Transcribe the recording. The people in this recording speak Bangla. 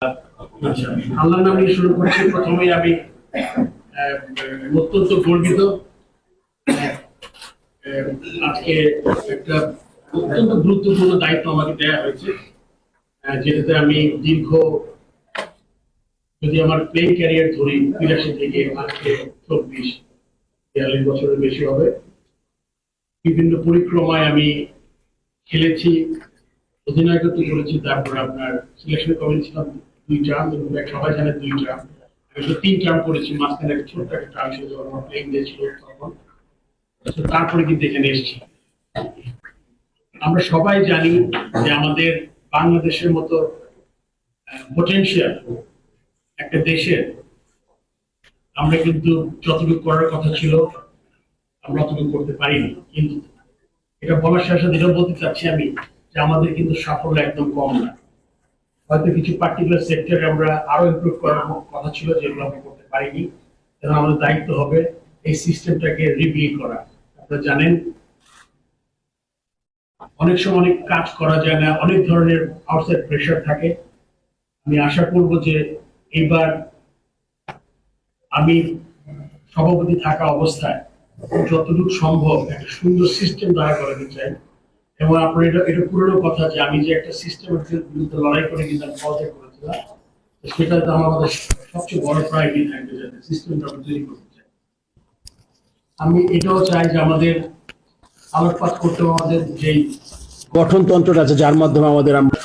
আচ্ছা, আল্লাহর নাম নিয়ে শুরু করছি। প্রথমেই আমি অত্যন্ত গর্বিত। আজকে একটা অত্যন্ত গুরুত্বপূর্ণ দায়িত্ব আমাকে দেওয়া হয়েছে, যেটাতে আমি দীর্ঘ, যদি আমার প্লেইং ক্যারিয়ার ধরি ৮৩ থেকে আজকে ৪৪-৪২ বছরের বেশি হবে, বিভিন্ন পরিক্রমায় আমি খেলেছি, অধিনায়কত্ব করেছি, তারপর আপনার সিলেকশন কমিটি ছিলাম ২ টার্ম, এবং সবাই জানে ২ টার্ম, আমি ৩ টার্ম করেছি। মাঝখানে একটা ছোট্ট একটা টার্ম ছিল যখন আমার প্লেইং ডে ছিল তখন। তারপরে কিন্তু এখানে এসেছি। আমরা সবাই জানি যে আমাদের বাংলাদেশের মতো পটেনশিয়াল একটা দেশের আমরা কিন্তু যতটুকু করার কথা ছিল আমরা অতটুকু করতে পারিনি। কিন্তু এটা বলার সাথে সাথে এটাও বলতে চাচ্ছি আমি যে আমাদের কিন্তু সাফল্য একদম কম না। হয়তো কিছু পার্টিকুলার সেক্টরে আমরা আরো ইমপ্রুভ করার কথা ছিল, যেগুলো আমরা করতে পারিনি। এবং আমাদের দায়িত্ব হবে এই সিস্টেমটাকে রিবিল্ড করা। আপনারা জানেন অনেক সময় অনেক কাজ করা যায় না, অনেক ধরনের আউটসাইড প্রেশার থাকে। আমি আশা করব যে এইবার আমি সভাপতি থাকা অবস্থায় যতটুকু সম্ভব একটা সুন্দর সিস্টেম দাঁড়া করাতে চাই। এবং আপনার এটা পুরনো কথা যে আমি যে একটা সিস্টেমের বিরুদ্ধে লড়াই করে কিন্তু আমি পদত্যাগ করেছিলাম, সেটা তো আমাদের সবচেয়ে বড় প্রায়োরিটি থাকবে, যাতে সিস্টেমটা আমরা তৈরি করতে চাই। আমি এটাও চাই যে আমাদের আলোকপাত করতে আমাদের যেই গঠনতন্ত্রটা আছে, যার মাধ্যমে আমাদের আমরা